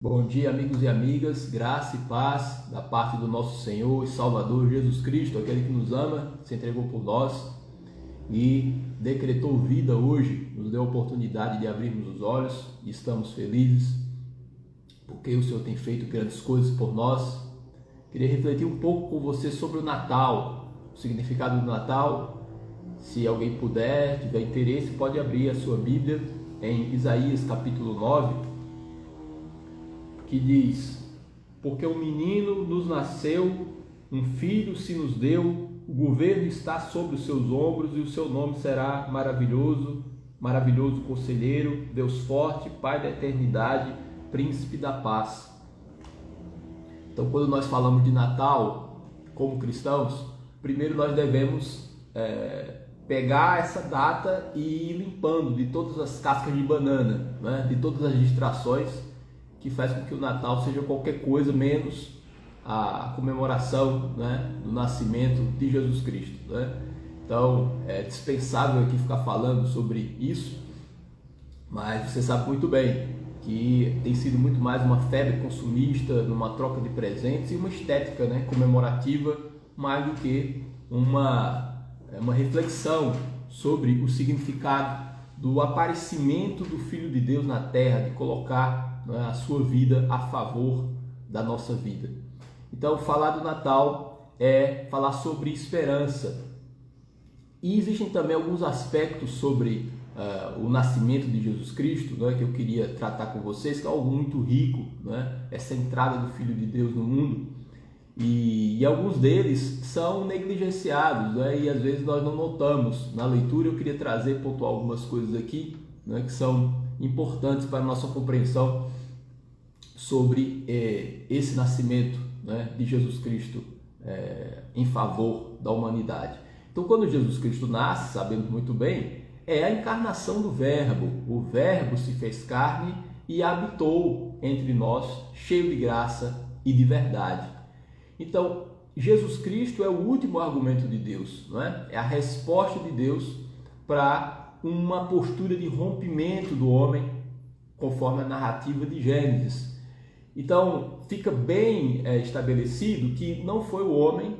Bom dia, amigos e amigas, graça e paz da parte do nosso Senhor e Salvador Jesus Cristo, aquele que nos ama, se entregou por nós e decretou vida hoje, nos deu a oportunidade de abrirmos os olhos e estamos felizes porque o Senhor tem feito grandes coisas por nós. Queria refletir um pouco com você sobre o Natal, o significado do Natal. Se alguém puder, tiver interesse, pode abrir a sua Bíblia em Isaías capítulo 9, que diz: porque um menino nos nasceu, um filho se nos deu, o governo está sobre os seus ombros e o seu nome será maravilhoso, maravilhoso conselheiro, Deus forte, Pai da eternidade, príncipe da paz. Então, quando nós falamos de Natal como cristãos, primeiro nós devemos pegar essa data e ir limpando de todas as cascas de banana, né? De todas as distrações que faz com que o Natal seja qualquer coisa menos a comemoração, né, do nascimento de Jesus Cristo, né? Então é dispensável aqui ficar falando sobre isso, mas você sabe muito bem que tem sido muito mais uma febre consumista, numa troca de presentes e uma estética, né, comemorativa, mais do que uma reflexão sobre o significado do aparecimento do Filho de Deus na Terra, de colocar, né, a sua vida a favor da nossa vida. Então, falar do Natal é falar sobre esperança. E existem também alguns aspectos sobre o nascimento de Jesus Cristo, né, que eu queria tratar com vocês, que é algo muito rico, né, essa entrada do Filho de Deus no mundo. E alguns deles são negligenciados, né, e às vezes nós não notamos. Na leitura eu queria trazer, pontuar algumas coisas aqui, né, que são importantes para a nossa compreensão sobre esse nascimento, né, de Jesus Cristo em favor da humanidade. Então, quando Jesus Cristo nasce, sabemos muito bem, é a encarnação do Verbo. O Verbo se fez carne e habitou entre nós, cheio de graça e de verdade. Então, Jesus Cristo é o último argumento de Deus, não é? É a resposta de Deus para uma postura de rompimento do homem, conforme a narrativa de Gênesis. Então, fica bem estabelecido que não foi o homem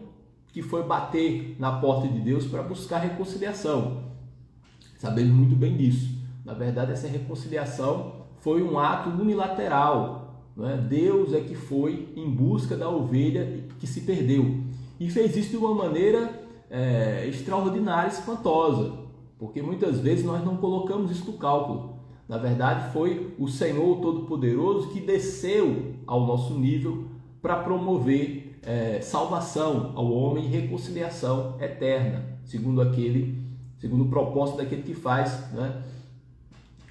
que foi bater na porta de Deus para buscar reconciliação. Sabemos muito bem disso. Na verdade, essa reconciliação foi um ato unilateral, não é? Deus é que foi em busca da ovelha que se perdeu. E fez isso de uma maneira extraordinária e espantosa, porque muitas vezes nós não colocamos isso no cálculo. Na verdade, foi o Senhor Todo-Poderoso que desceu ao nosso nível para promover salvação ao homem e reconciliação eterna, segundo o propósito daquele que faz, né,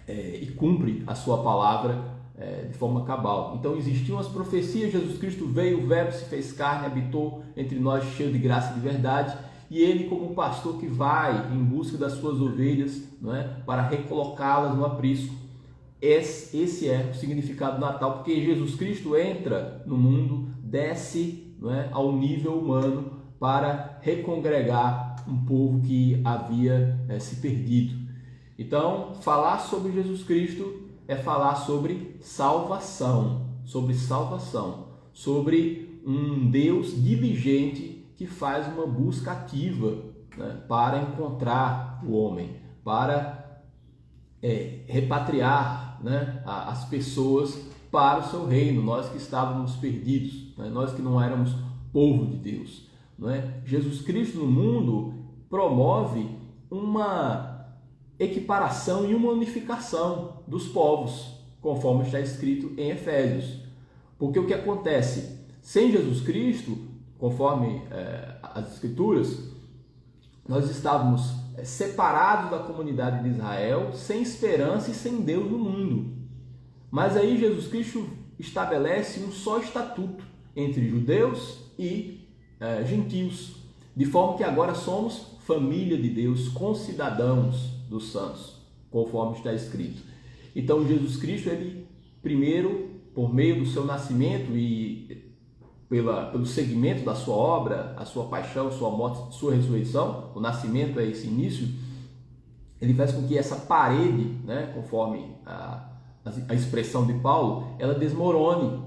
e cumpre a sua palavra de forma cabal. Então existiam as profecias, Jesus Cristo veio, o Verbo se fez carne, habitou entre nós, cheio de graça e de verdade, e ele, como pastor que vai em busca das suas ovelhas, não é, para recolocá-las no aprisco. Esse é o significado do Natal, porque Jesus Cristo entra no mundo, desce, não é, ao nível humano para recongregar um povo que havia se perdido. Então, falar sobre Jesus Cristo é falar sobre salvação, sobre um Deus diligente que faz uma busca ativa, né, para encontrar o homem, para repatriar, né, as pessoas para o seu reino, nós que estávamos perdidos, né, nós que não éramos povo de Deus, né? Jesus Cristo no mundo promove uma equiparação e uma unificação dos povos, conforme está escrito em Efésios. Porque o que acontece? Sem Jesus Cristo, conforme as Escrituras, nós estávamos separados da comunidade de Israel, sem esperança e sem Deus no mundo. Mas aí Jesus Cristo estabelece um só estatuto entre judeus e gentios, de forma que agora somos família de Deus, concidadãos dos santos, conforme está escrito. Então Jesus Cristo, ele primeiro, por meio do seu nascimento e pelo segmento da sua obra, a sua paixão, sua morte, sua ressurreição, o nascimento é esse início, ele faz com que essa parede, né, conforme a expressão de Paulo, ela desmorone,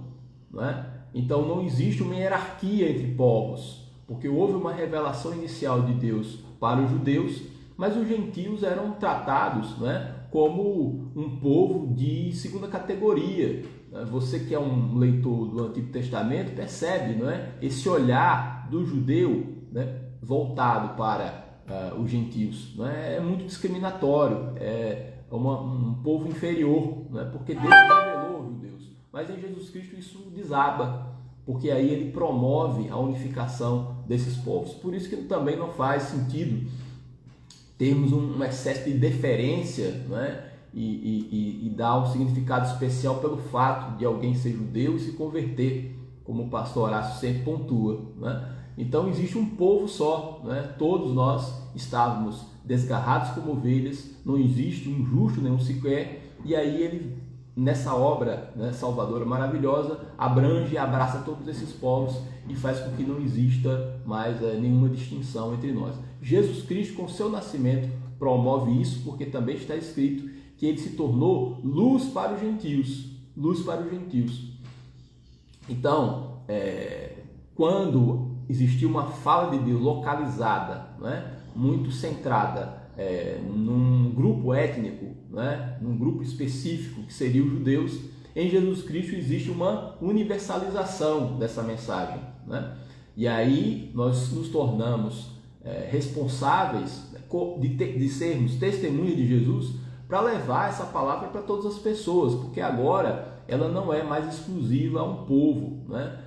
não é? Então não existe uma hierarquia entre povos, porque houve uma revelação inicial de Deus para os judeus, mas os gentios eram tratados, não é, como um povo de segunda categoria. Você que é um leitor do Antigo Testamento percebe, não é, esse olhar do judeu, né, voltado para os gentios, não é muito discriminatório, é um povo inferior, não é, porque Deus revelou os judeus. Mas em Jesus Cristo isso desaba, porque aí ele promove a unificação desses povos. Por isso que também não faz sentido termos um excesso de deferência, não é? E dar um significado especial pelo fato de alguém ser judeu e se converter, como o pastor Horácio sempre pontua, não é? Então existe um povo só, não é? Todos nós estávamos desgarrados como ovelhas, não existe um justo nenhum sequer, e aí ele, nessa obra, né, salvadora maravilhosa, abrange e abraça todos esses povos e faz com que não exista mais nenhuma distinção entre nós. Jesus Cristo, com seu nascimento, promove isso, porque também está escrito que ele se tornou luz para os gentios, luz para os gentios. Então, quando existia uma fala de Deus localizada, não é, muito centrada num grupo étnico, né, num grupo específico que seria os judeus, em Jesus Cristo existe uma universalização dessa mensagem, né? E aí nós nos tornamos responsáveis de sermos testemunhas de Jesus para levar essa palavra para todas as pessoas, porque agora ela não é mais exclusiva a um povo, né?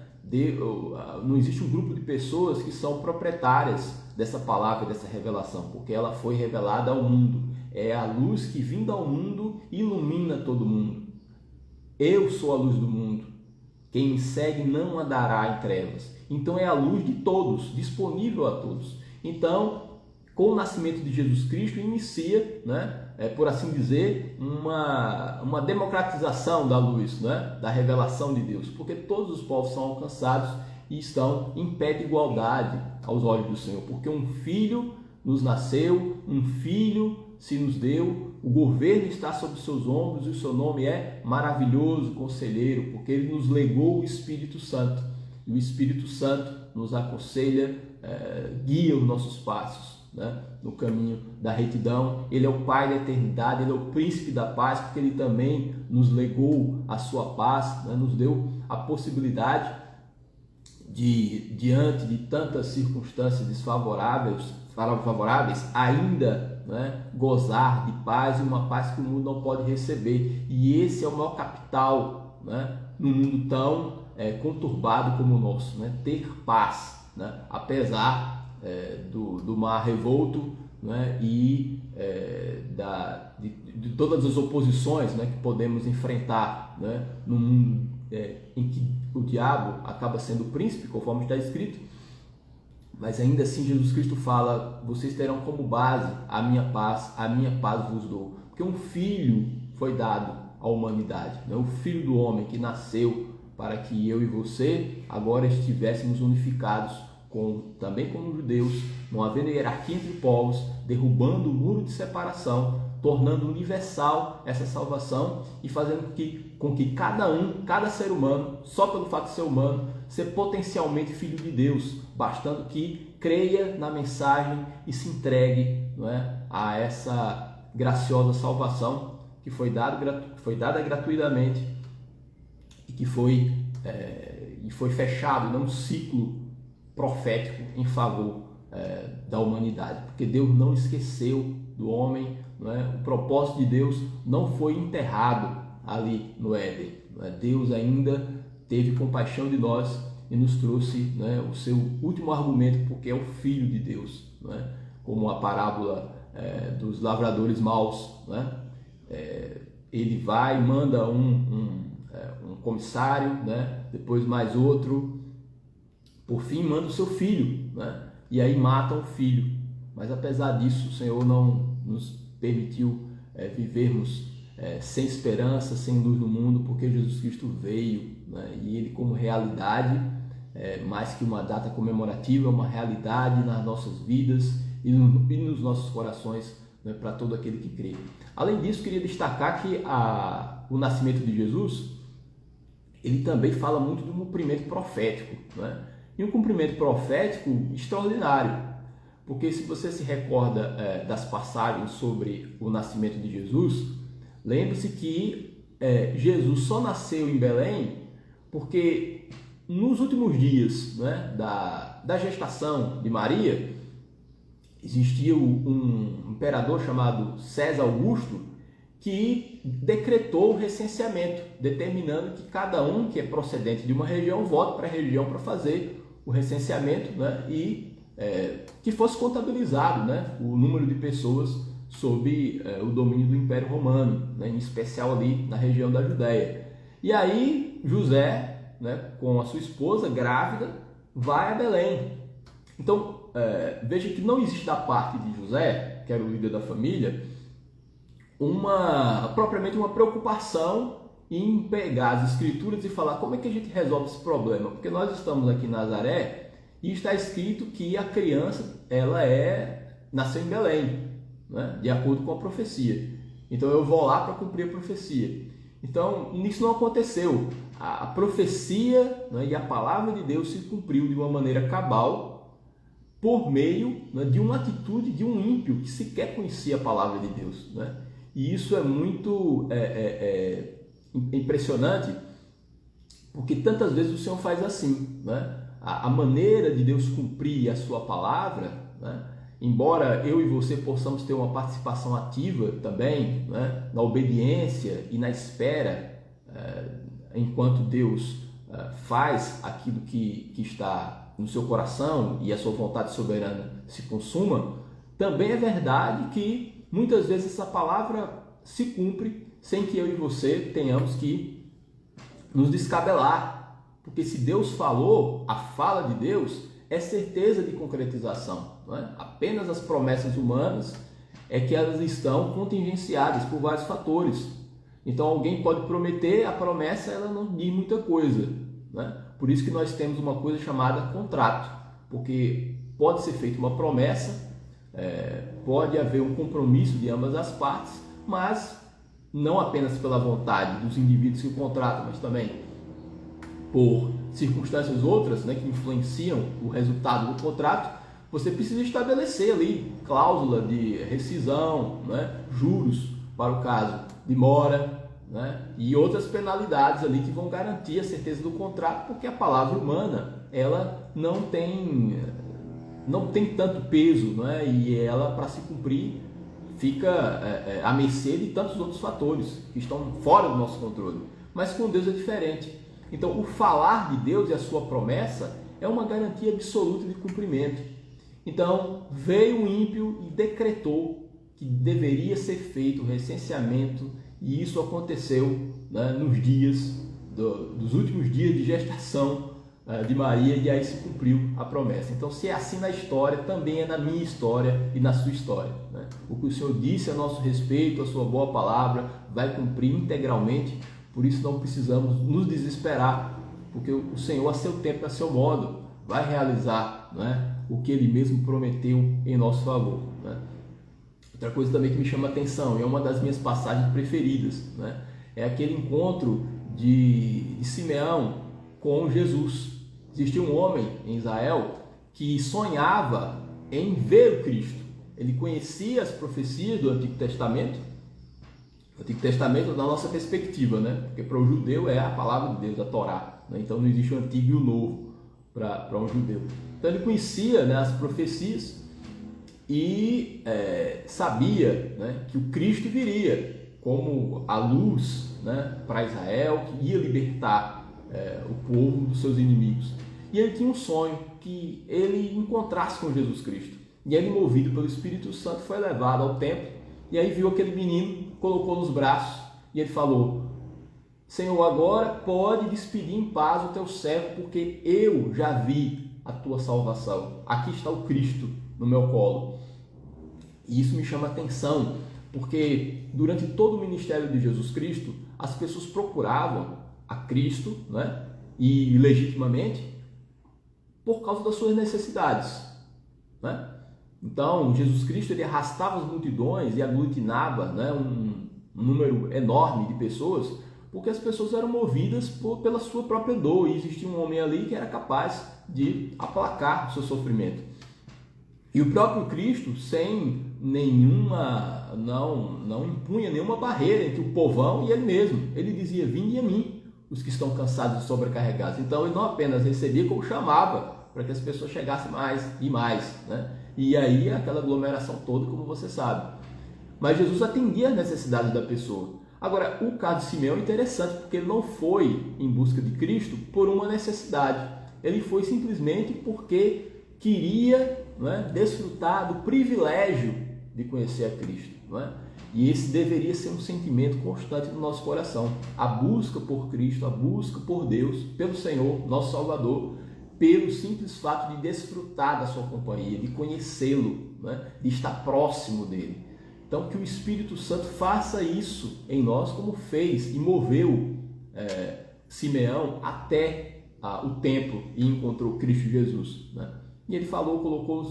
Não existe um grupo de pessoas que são proprietárias dessa palavra, dessa revelação, porque ela foi revelada ao mundo. É a luz que, vindo ao mundo, ilumina todo mundo. Eu sou a luz do mundo. Quem me segue não andará em trevas. Então é a luz de todos, disponível a todos. Então, com o nascimento de Jesus Cristo, inicia, né, por assim dizer, uma democratização da luz, né, da revelação de Deus, porque todos os povos são alcançados e estão em pé de igualdade aos olhos do Senhor, porque um filho nos nasceu, um filho se nos deu, o governo está sobre seus ombros e o seu nome é Maravilhoso Conselheiro, porque ele nos legou o Espírito Santo, e o Espírito Santo nos aconselha, guia os nossos passos, né, no caminho da retidão. Ele é o Pai da eternidade, ele é o Príncipe da paz, porque ele também nos legou a sua paz, né, nos deu a possibilidade de, diante de tantas circunstâncias desfavoráveis, ainda, né, gozar de paz, e uma paz que o mundo não pode receber. E esse é o maior capital, né, num mundo tão conturbado como o nosso, né, ter paz, né, apesar do mar revolto, né, e de todas as oposições, né, que podemos enfrentar, né, no mundo em que o diabo acaba sendo o príncipe, conforme está escrito. Mas ainda assim Jesus Cristo fala: vocês terão como base a minha paz vos dou. Porque um filho foi dado à humanidade, né? O filho do homem que nasceu para que eu e você agora estivéssemos unificados também como judeus, não havendo hierarquia entre povos, derrubando o muro de separação, tornando universal essa salvação e fazendo com que cada ser humano, só pelo fato de ser humano, ser potencialmente filho de Deus, bastando que creia na mensagem e se entregue, não é, a essa graciosa salvação que foi dada gratuitamente e que foi fechado num ciclo profético em favor da humanidade, porque Deus não esqueceu do homem, não é? O propósito de Deus não foi enterrado ali no Éden, não é? Deus ainda teve compaixão de nós e nos trouxe, né, o seu último argumento, porque é o Filho de Deus, não é? Como a parábola dos lavradores maus, não é? Ele vai e manda um comissário, né? Depois mais outro, por fim manda o seu filho, né? E aí matam o filho. Mas apesar disso, o Senhor não nos permitiu vivermos sem esperança, sem luz no mundo, porque Jesus Cristo veio, né? E ele, como realidade, mais que uma data comemorativa, é uma realidade nas nossas vidas e nos nossos corações né, para todo aquele que crê. Além disso, queria destacar que o nascimento de Jesus, ele também fala muito de um cumprimento profético, né? E um cumprimento profético extraordinário, porque se você se recorda das passagens sobre o nascimento de Jesus, lembre-se que Jesus só nasceu em Belém porque nos últimos dias, né, da gestação de Maria, existia um imperador chamado César Augusto que decretou o recenseamento, determinando que cada um que é procedente de uma região volte para a região para fazer o recenseamento, né, e que fosse contabilizado, né, o número de pessoas sob o domínio do Império Romano, né, em especial ali na região da Judéia. E aí José, né, com a sua esposa grávida, vai a Belém. Então veja que não existe da parte de José, que era o líder da família, propriamente uma preocupação em pegar as escrituras e falar como é que a gente resolve esse problema, porque nós estamos aqui em Nazaré e está escrito que a criança nasceu em Belém, né, de acordo com a profecia. Então eu vou lá para cumprir a profecia. Então isso não aconteceu. A profecia, né, e a palavra de Deus se cumpriu de uma maneira cabal por meio, né, de uma atitude de um ímpio que sequer conhecia a palavra de Deus, né? E isso é muito impressionante, porque tantas vezes o Senhor faz assim, né? A maneira de Deus cumprir a sua palavra, né? Embora eu e você possamos ter uma participação ativa também, né, na obediência e na espera, enquanto Deus faz aquilo que está no seu coração e a sua vontade soberana se consuma, também é verdade que muitas vezes essa palavra se cumpre sem que eu e você tenhamos que nos descabelar. Porque se Deus falou, a fala de Deus é certeza de concretização, não é? Apenas as promessas humanas é que elas estão contingenciadas por vários fatores. Então alguém pode prometer, a promessa ela não diz muita coisa, né? Por isso que nós temos uma coisa chamada contrato, porque pode ser feita uma promessa, pode haver um compromisso de ambas as partes, mas não apenas pela vontade dos indivíduos que o contratam, mas também por circunstâncias outras, né, que influenciam o resultado do contrato. Você precisa estabelecer ali cláusula de rescisão, né, juros para o caso de mora, né, e outras penalidades ali que vão garantir a certeza do contrato, porque a palavra humana ela não tem tanto peso, né, e ela, para se cumprir, fica à mercê de tantos outros fatores que estão fora do nosso controle. Mas com Deus é diferente. Então, o falar de Deus e a sua promessa é uma garantia absoluta de cumprimento. Então, veio o ímpio e decretou que deveria ser feito o recenseamento, e isso aconteceu, né, nos dias dos últimos dias de gestação de Maria, e aí se cumpriu a promessa. Então, se é assim na história, também é na minha história e na sua história, né? O que o Senhor disse a nosso respeito, a sua boa palavra, vai cumprir integralmente. Por isso não precisamos nos desesperar, porque o Senhor, a seu tempo, a seu modo, vai realizar, né, o que Ele mesmo prometeu em nosso favor, né? Outra coisa também que me chama a atenção, e é uma das minhas passagens preferidas, né, é aquele encontro de Simeão com Jesus. Existia um homem em Israel que sonhava em ver o Cristo. Ele conhecia as profecias do Antigo Testamento, da nossa perspectiva, né? Porque para o judeu é a palavra de Deus, a Torá, né? Então não existe o Antigo e o Novo para um judeu. Então ele conhecia, né, as profecias e sabia, né, que o Cristo viria como a luz, né, para Israel, que ia libertar o povo dos seus inimigos. E ele tinha um sonho que ele encontrasse com Jesus Cristo. E ele, movido pelo Espírito Santo, foi levado ao templo, e aí viu aquele menino, colocou nos braços, e ele falou: Senhor, agora pode despedir em paz o teu servo, porque eu já vi a tua salvação. Aqui está o Cristo no meu colo. E isso me chama a atenção, porque durante todo o ministério de Jesus Cristo, as pessoas procuravam a Cristo, né, e legitimamente, por causa das suas necessidades, né? Então, Jesus Cristo ele arrastava as multidões e aglutinava, né, um número enorme de pessoas, porque as pessoas eram movidas pela sua própria dor, e existia um homem ali que era capaz de aplacar o seu sofrimento. E o próprio Cristo, sem nenhuma, não impunha nenhuma barreira entre o povão e ele mesmo. Ele dizia: vinde a mim, os que estão cansados e sobrecarregados. Então ele não apenas recebia, como chamava para que as pessoas chegassem mais e mais, né? E aí aquela aglomeração toda, como você sabe. Mas Jesus atendia as necessidades da pessoa. Agora, o caso de Simeão é interessante, porque ele não foi em busca de Cristo por uma necessidade. Ele foi simplesmente porque queria, né, desfrutar do privilégio de conhecer a Cristo, né? E esse deveria ser um sentimento constante no nosso coração. A busca por Cristo, a busca por Deus, pelo Senhor, nosso Salvador, pelo simples fato de desfrutar da sua companhia, de conhecê-lo, né, de estar próximo dele. Então, que o Espírito Santo faça isso em nós, como fez e moveu Simeão até o templo e encontrou Cristo Jesus, né? E ele colocou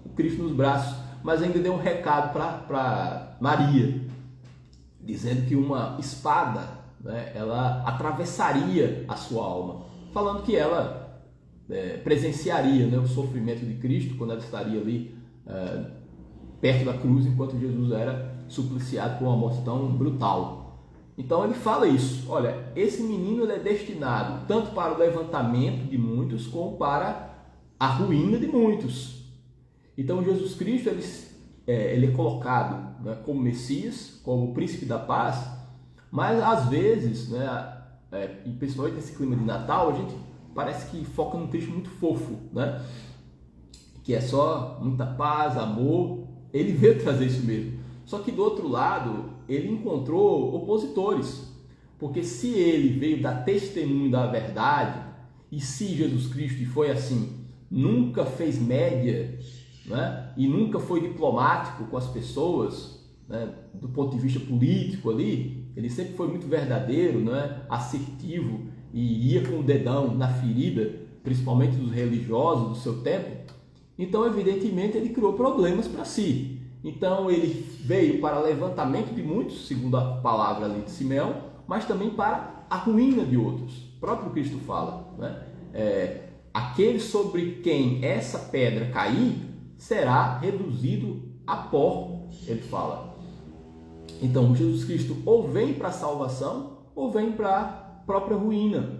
o Cristo nos braços, mas ainda deu um recado para Maria, dizendo que uma espada, né, ela atravessaria a sua alma, falando que ela presenciaria, né, o sofrimento de Cristo quando ela estaria ali perto da cruz, enquanto Jesus era supliciado por uma morte tão brutal. Então ele fala isso: olha, esse menino ele é destinado tanto para o levantamento de muitos como para a ruína de muitos. Então Jesus Cristo ele é colocado, né, como Messias, como príncipe da paz, mas às vezes, né, e principalmente nesse clima de Natal, a gente parece que foca num Cristo muito fofo, né, que é só muita paz, amor. Ele veio trazer isso mesmo. Só que do outro lado, ele encontrou opositores, porque se ele veio dar testemunho da verdade, e se Jesus Cristo foi assim, nunca fez média, né, e nunca foi diplomático com as pessoas, né, do ponto de vista político ali, ele sempre foi muito verdadeiro, né, assertivo, e ia com o dedão na ferida, principalmente dos religiosos do seu tempo. Então, evidentemente, ele criou problemas para si. Então, ele veio para levantamento de muitos, segundo a palavra ali de Simeão, mas também para a ruína de outros. O próprio Cristo fala, né? Aquele sobre quem essa pedra cair será reduzido a pó, ele fala. Então, Jesus Cristo ou vem para a salvação ou vem para a própria ruína.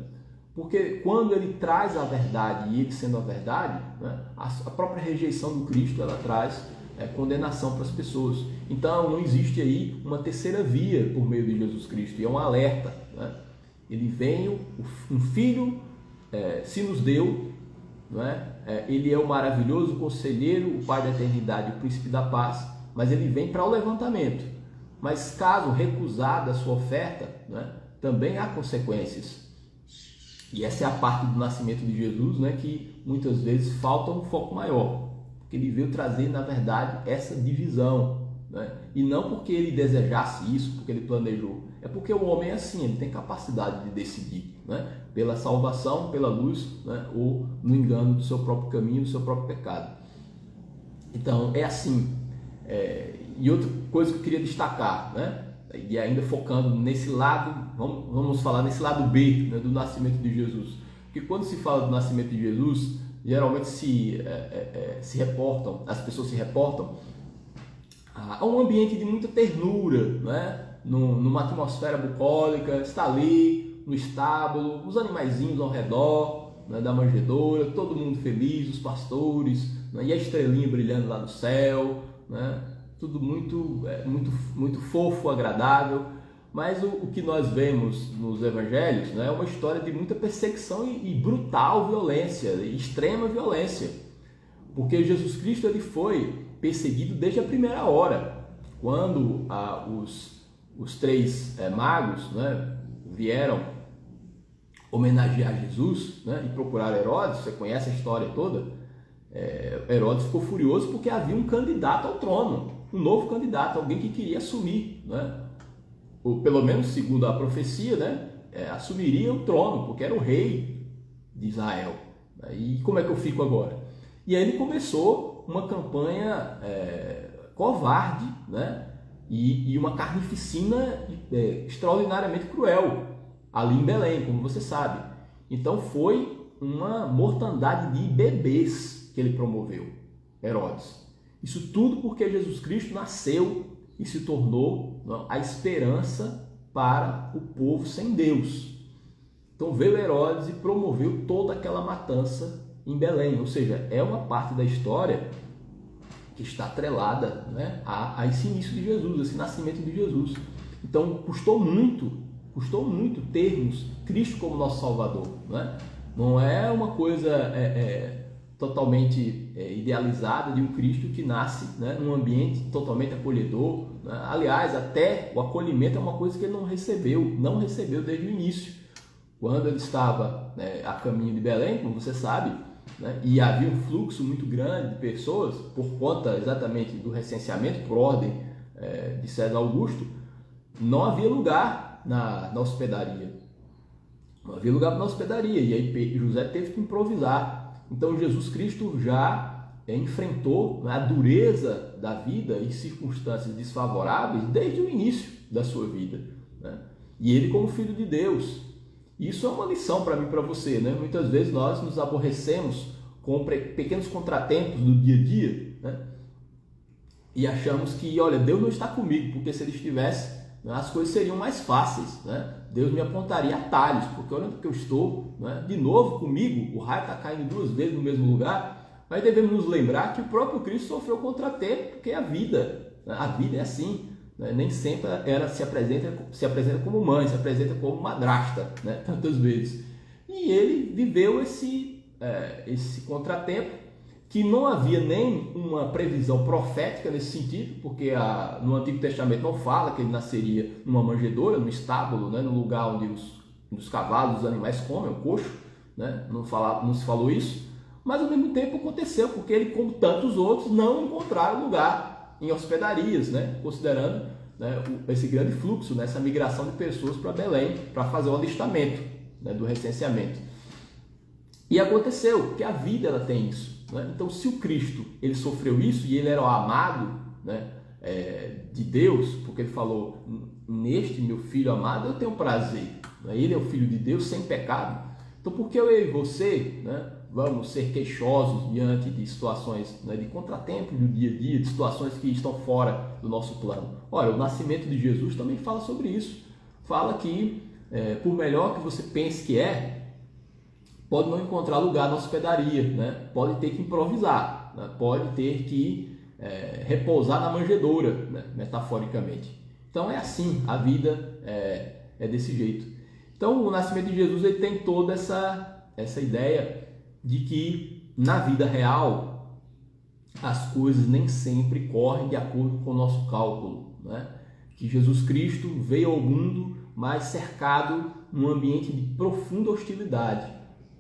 Porque quando ele traz a verdade, e ele sendo a verdade, né, a própria rejeição do Cristo, ela traz condenação para as pessoas. Então não existe aí uma terceira via por meio de Jesus Cristo, e é um alerta, né? Ele veio, um filho se nos deu, né? Ele é o maravilhoso conselheiro, o Pai da eternidade, o príncipe da paz, mas ele vem para o levantamento. Mas caso recusada a sua oferta, né, também há consequências. E essa é a parte do nascimento de Jesus, né, que muitas vezes falta um foco maior, porque ele veio trazer, na verdade, essa divisão, né? E não porque ele desejasse isso, porque ele planejou, é porque o homem é assim, ele tem capacidade de decidir, né, pela salvação, pela luz, né, ou no engano do seu próprio caminho, do seu próprio pecado. Então é assim. E outra coisa que eu queria destacar, né, e ainda focando nesse lado, vamos falar nesse lado B, né, do nascimento de Jesus. Porque quando se fala do nascimento de Jesus, geralmente as pessoas se reportam a um ambiente de muita ternura, né, numa atmosfera bucólica, está ali no estábulo, os animaizinhos ao redor, né, da manjedoura, todo mundo feliz, os pastores, né, e a estrelinha brilhando lá no céu, né, tudo muito fofo, agradável. Mas o que nós vemos nos evangelhos, né, é uma história de muita perseguição e brutal violência, extrema violência. Porque Jesus Cristo ele foi perseguido desde a primeira hora. Quando os três magos, né, vieram homenagear Jesus, né, e procuraram Herodes, você conhece a história toda, Herodes ficou furioso porque havia um candidato ao trono, um novo candidato, alguém que queria assumir, né, ou pelo menos segundo a profecia, né, assumiria o trono, porque era o rei de Israel. E como é que eu fico agora? E aí ele começou, uma campanha covarde, né? E uma carnificina extraordinariamente cruel ali em Belém, como você sabe. Então foi uma mortandade de bebês que ele promoveu, Herodes. Isso tudo porque Jesus Cristo nasceu e se tornou a esperança para o povo sem Deus. Então veio Herodes e promoveu toda aquela matança em Belém, ou seja, é uma parte da história que está atrelada, né, a esse início de Jesus, esse nascimento de Jesus. Então custou muito termos Cristo como nosso Salvador, né? Não é uma coisa totalmente idealizada de um Cristo que nasce, né, num ambiente totalmente acolhedor, né? Aliás, até o acolhimento é uma coisa que ele não recebeu desde o início. Quando ele estava a caminho de Belém, como você sabe, né, e havia um fluxo muito grande de pessoas, por conta exatamente do recenseamento, por ordem de César Augusto, não havia lugar na hospedaria. Não havia lugar na hospedaria, e aí José teve que improvisar. Então Jesus Cristo já enfrentou a dureza da vida e circunstâncias desfavoráveis desde o início da sua vida, né? E ele como Filho de Deus. Isso é uma lição para mim e para você, né? Muitas vezes nós nos aborrecemos com pequenos contratempos do dia a dia, né? E achamos que, olha, Deus não está comigo, porque se ele estivesse, né, as coisas seriam mais fáceis, né? Deus me apontaria atalhos, porque olha que eu estou, né, de novo comigo, o raio está caindo 2 vezes no mesmo lugar. Mas devemos nos lembrar que o próprio Cristo sofreu contratempo, porque a vida é assim. Nem sempre ela se apresenta como mãe, se apresenta como madrasta, né? Tantas vezes. E ele viveu esse contratempo, que não havia nem uma previsão profética nesse sentido, porque no Antigo Testamento não fala que ele nasceria numa manjedoura, num estábulo, né? No lugar onde os cavalos, os animais comem, o coxo, né? Não se falou isso, mas ao mesmo tempo aconteceu, porque ele, como tantos outros, não encontraram lugar em hospedarias, né? Considerando, né, esse grande fluxo, né, essa migração de pessoas para Belém para fazer o alistamento, né, do recenseamento. E aconteceu, porque a vida ela tem isso, né? Então, se o Cristo ele sofreu isso e ele era o amado, né, de Deus, porque ele falou: neste meu filho amado eu tenho prazer, né? Ele é o Filho de Deus sem pecado. Então, por que eu e você, né, vamos ser queixosos diante de situações, né, de contratempos do dia a dia, de situações que estão fora do nosso plano? Olha, o nascimento de Jesus também fala sobre isso. Fala que, por melhor que você pense que pode não encontrar lugar na hospedaria, né? Pode ter que improvisar, né? Pode ter que repousar na manjedoura, né? Metaforicamente. Então é assim, a vida é desse jeito. Então o nascimento de Jesus ele tem toda essa ideia de que na vida real as coisas nem sempre correm de acordo com o nosso cálculo, né? Que Jesus Cristo veio ao mundo, mas cercado num ambiente de profunda hostilidade,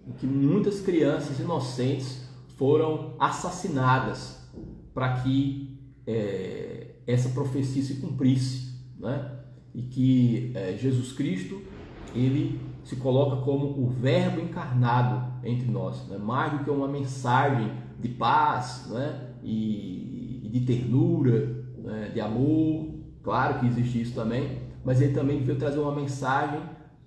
em que muitas crianças inocentes foram assassinadas para que essa profecia se cumprisse, né? E que Jesus Cristo ele se coloca como o Verbo encarnado entre nós, né? Mais do que uma mensagem de paz, né? e de ternura, né? De amor. Claro que existe isso também, mas ele também veio trazer uma mensagem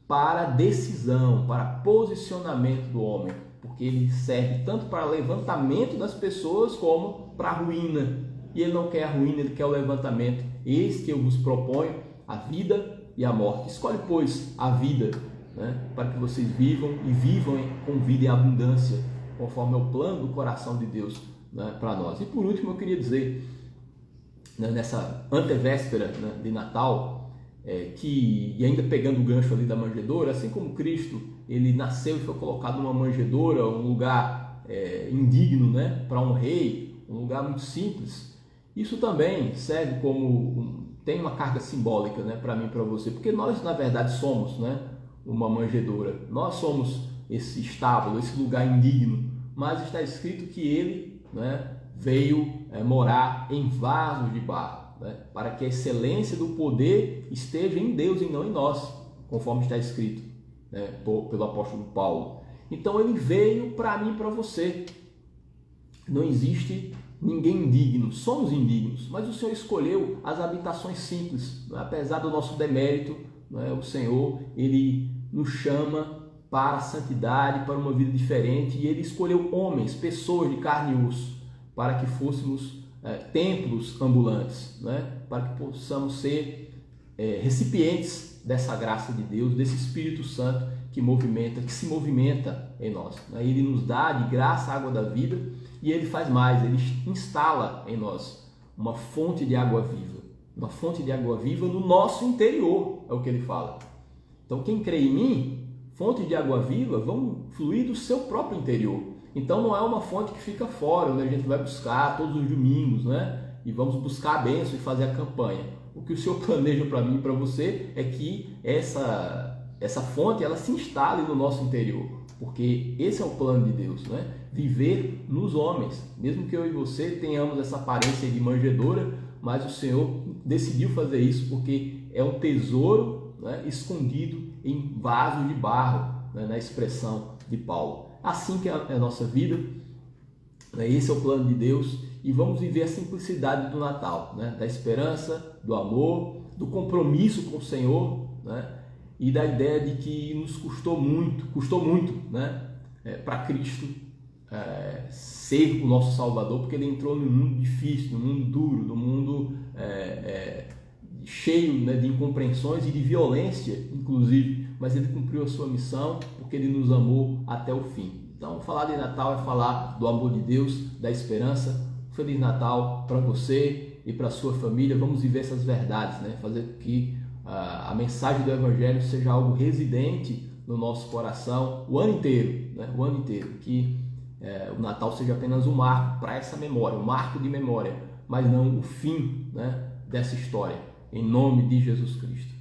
para decisão, para posicionamento do homem, porque ele serve tanto para levantamento das pessoas como para a ruína. E ele não quer a ruína, ele quer o levantamento. Eis que eu vos proponho a vida e a morte. Escolhe, pois, a vida, né, para que vocês vivam e vivam com vida em abundância, conforme é o plano do coração de Deus, né, para nós. E por último, eu queria dizer, né, nessa antevéspera, né, de Natal, e ainda pegando o gancho ali da manjedoura, assim como Cristo ele nasceu e foi colocado numa manjedoura, um lugar indigno, né, para um rei, um lugar muito simples, isso também serve como tem uma carga simbólica, né, para mim e para você, porque nós na verdade somos, né, uma manjedoura, nós somos esse estábulo, esse lugar indigno, mas está escrito que ele, né, veio morar em vasos de barro, né, para que a excelência do poder esteja em Deus e não em nós, conforme está escrito, né, pelo apóstolo Paulo. Então ele veio para mim e para você. Não existe ninguém indigno, somos indignos, mas o Senhor escolheu as habitações simples, apesar do nosso demérito, o Senhor, Ele nos chama para a santidade, para uma vida diferente, e Ele escolheu homens, pessoas de carne e osso, para que fôssemos templos ambulantes, para que possamos ser recipientes dessa graça de Deus, desse Espírito Santo que se movimenta em nós. Ele nos dá de graça a água da vida e Ele faz mais, Ele instala em nós uma fonte de água viva no nosso interior, é o que Ele fala. Então quem crê em mim, fonte de água viva vão fluir do seu próprio interior. Então não é uma fonte que fica fora, onde a gente vai buscar todos os domingos, e vamos buscar a bênção e fazer a campanha. O que o Senhor planeja para mim e para você é que essa fonte ela se instale no nosso interior, porque esse é o plano de Deus, viver nos homens, mesmo que eu e você tenhamos essa aparência de manjedoura, mas o Senhor decidiu fazer isso porque é um tesouro escondido em vasos de barro, na expressão de Paulo. Assim que é a nossa vida, esse é o plano de Deus, e vamos viver a simplicidade do Natal, da esperança, do amor, do compromisso com o Senhor, e da ideia de que nos custou muito, para Cristo ser o nosso Salvador, porque Ele entrou num mundo difícil, num mundo duro, num mundo cheio de incompreensões e de violência, inclusive, mas Ele cumpriu a sua missão porque Ele nos amou até o fim. Então, falar de Natal é falar do amor de Deus, da esperança. Feliz Natal para você e para a sua família. Vamos viver essas verdades, fazer com que a mensagem do Evangelho seja algo residente no nosso coração o ano inteiro, que o Natal seja apenas um marco para essa memória, um marco de memória, mas não o fim dessa história, em nome de Jesus Cristo.